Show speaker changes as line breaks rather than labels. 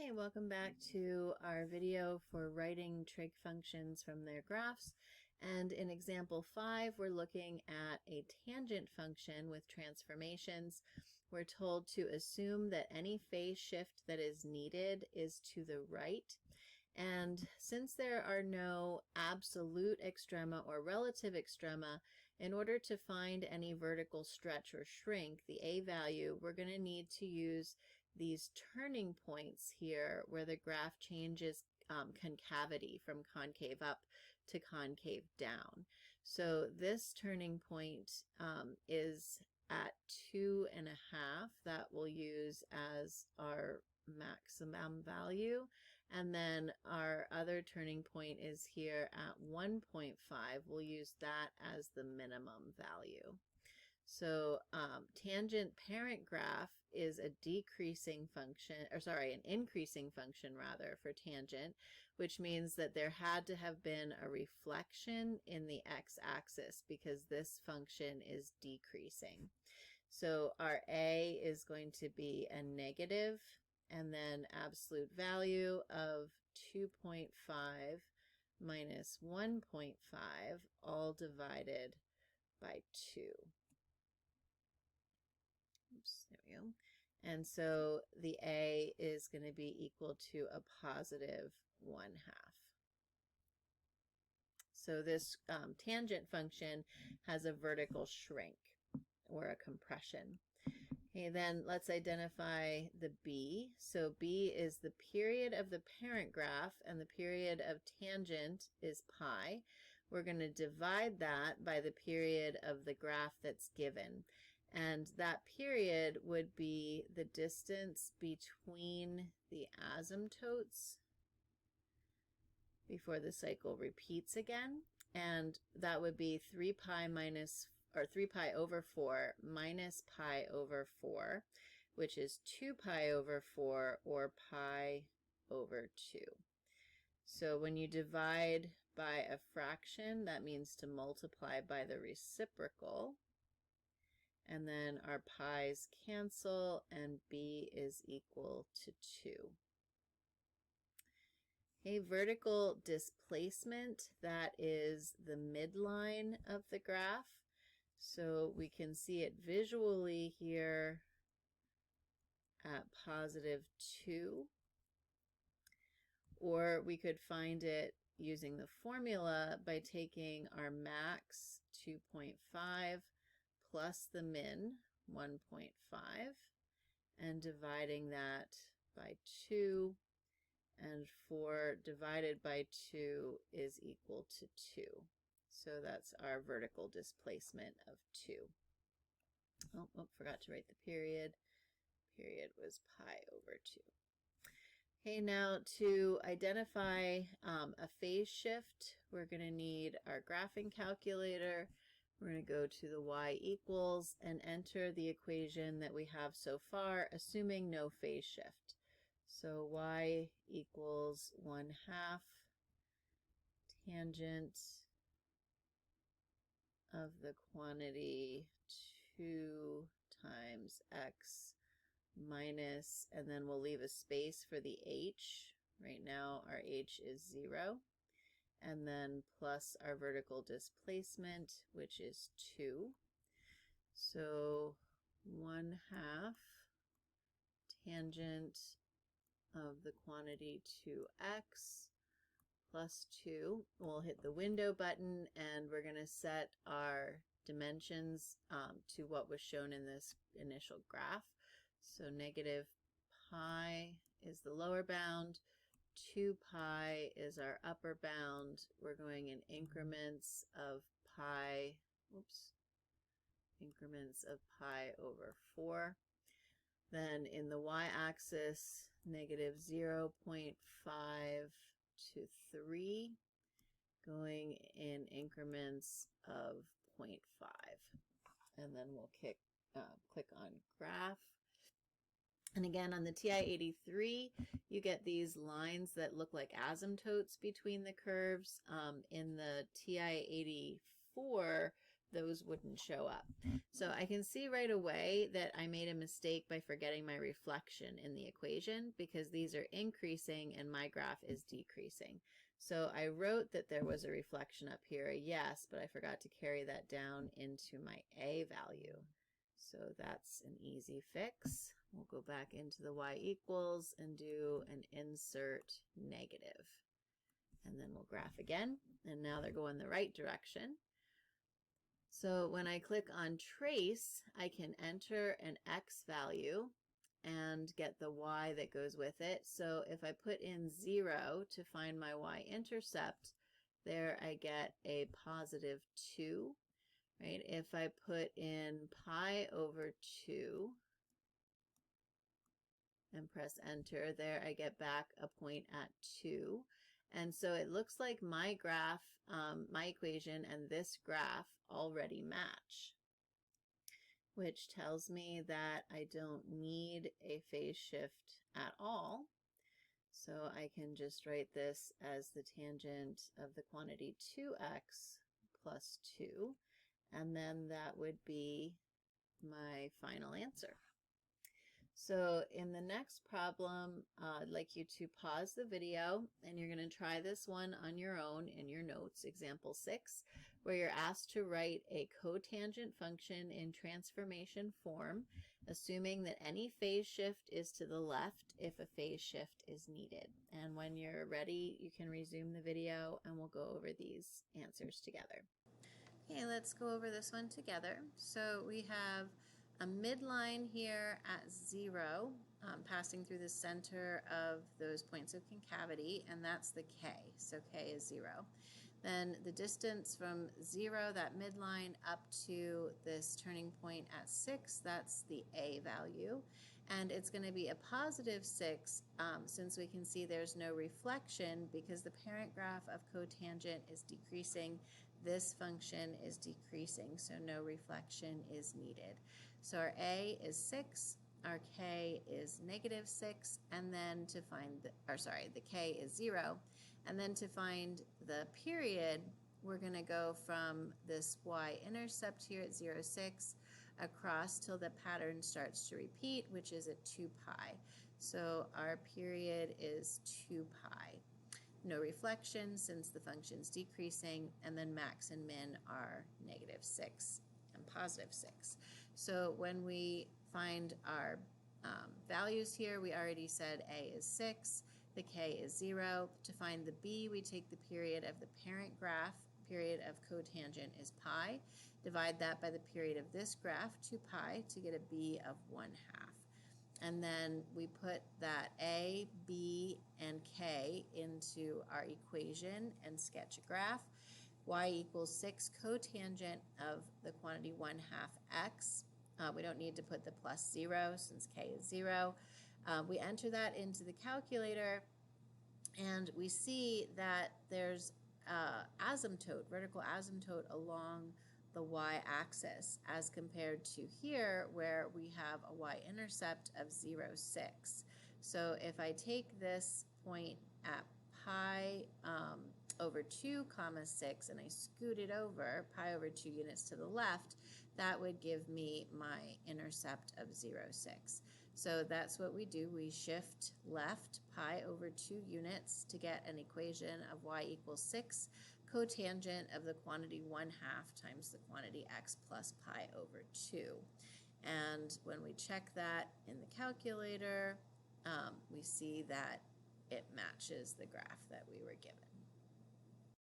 Okay, welcome back to our video for writing trig functions from their graphs. And in example 5, we're looking at a tangent function with transformations. We're told to assume that any phase shift that is needed is to the right. And since there are no absolute extrema or relative extrema, in order to find any vertical stretch or shrink, the a value, we're going to need to use these turning points here where the graph changes concavity from concave up to concave down. So this turning point is at 2.5. That we'll use as our maximum value. And then our other turning point is here at 1.5. We'll use that as the minimum value. So tangent parent graph is a decreasing function, or sorry, an increasing function rather for tangent, which means that there had to have been a reflection in the x-axis because this function is decreasing. So our a is going to be a negative, and then absolute value of 2.5 minus 1.5, all divided by 2. Oops, there we go. And so the a is going to be equal to a positive 1/2. So this tangent function has a vertical shrink or a compression. Okay, then let's identify the b. So b is the period of the parent graph, and the period of tangent is pi. We're going to divide that by the period of the graph that's given. And that period would be the distance between the asymptotes before the cycle repeats again. And that would be 3 pi over 4 minus pi over 4, which is 2 pi over 4 or pi over 2. So when you divide by a fraction, that means to multiply by the reciprocal. And then our pi's cancel, and b is equal to 2. Okay, vertical displacement, that is the midline of the graph. So we can see it visually here at positive 2. Or we could find it using the formula by taking our max 2.5 plus the min 1.5 and dividing that by 2, and 4 divided by 2 is equal to 2. So that's our vertical displacement of 2. Oh, forgot to write the period. Period was pi over 2. Okay, now to identify a phase shift, we're going to need our graphing calculator. We're going to go to the y equals and enter the equation that we have so far, assuming no phase shift. So y equals 1/2 tangent of the quantity 2 times x minus, and then we'll leave a space for the h. Right now our h is 0. And then plus our vertical displacement, which is 2. So 1/2 tangent of the quantity 2x plus 2. We'll hit the window button, and we're going to set our dimensions to what was shown in this initial graph. So negative pi is the lower bound, 2 pi is our upper bound. We're going in increments of pi, increments of pi over 4. Then in the y-axis, negative 0.5 to 3, going in increments of 0.5. And then we'll click on graph. And again, on the TI-83, you get these lines that look like asymptotes between the curves. In the TI-84, those wouldn't show up. So I can see right away that I made a mistake by forgetting my reflection in the equation, because these are increasing and my graph is decreasing. So I wrote that there was a reflection up here, a yes, but I forgot to carry that down into my A value. So that's an easy fix. We'll go back into the y equals and do an insert negative. And then we'll graph again, and now they're going the right direction. So when I click on trace, I can enter an x value and get the y that goes with it. So if I put in 0 to find my y-intercept, there I get a positive 2, right? If I put in pi over 2 and press enter, there I get back a point at 2. And so it looks like my graph, my equation and this graph already match, which tells me that I don't need a phase shift at all. So I can just write this as the tangent of the quantity 2x plus 2, and then that would be my final answer. So in the next problem, I'd like you to pause the video, and you're going to try this one on your own in your notes, example 6, where you're asked to write a cotangent function in transformation form, assuming that any phase shift is to the left if a phase shift is needed. And when you're ready, you can resume the video and we'll go over these answers together. Okay, let's go over this one together. So we have a midline here at 0, passing through the center of those points of concavity, and that's the k. So k is 0. Then the distance from 0, that midline, up to this turning point at 6, that's the a value. And it's going to be a positive 6 since we can see there's no reflection because the parent graph of cotangent is decreasing. This function is decreasing, so no reflection is needed. So our a is 6, our k is negative 6, and then to find the k is 0. And then to find the period, we're going to go from this y-intercept here at 0, 6 across till the pattern starts to repeat, which is at 2 pi. So our period is 2 pi. No reflection since the function's decreasing, and then max and min are negative 6 and positive 6. So when we find our values here, we already said a is 6, the k is 0. To find the b, we take the period of the parent graph. Period of cotangent is pi. Divide that by the period of this graph, 2 pi, to get a b of 1/2. And then we put that a, b, and k into our equation and sketch a graph. Y equals 6 cotangent of the quantity 1/2 x. We don't need to put the plus 0 since k is 0. We enter that into the calculator, and we see that there's asymptote, vertical asymptote along the y-axis as compared to here where we have a y-intercept of 0, 6. So if I take this point at pi over 2 comma 6 and I scoot it over pi over 2 units to the left, that would give me my intercept of 0, 6. So that's what we do. We shift left pi over 2 units to get an equation of y equals 6 cotangent of the quantity 1/2 times the quantity x plus pi over 2. And when we check that in the calculator, we see that it matches the graph that we were given.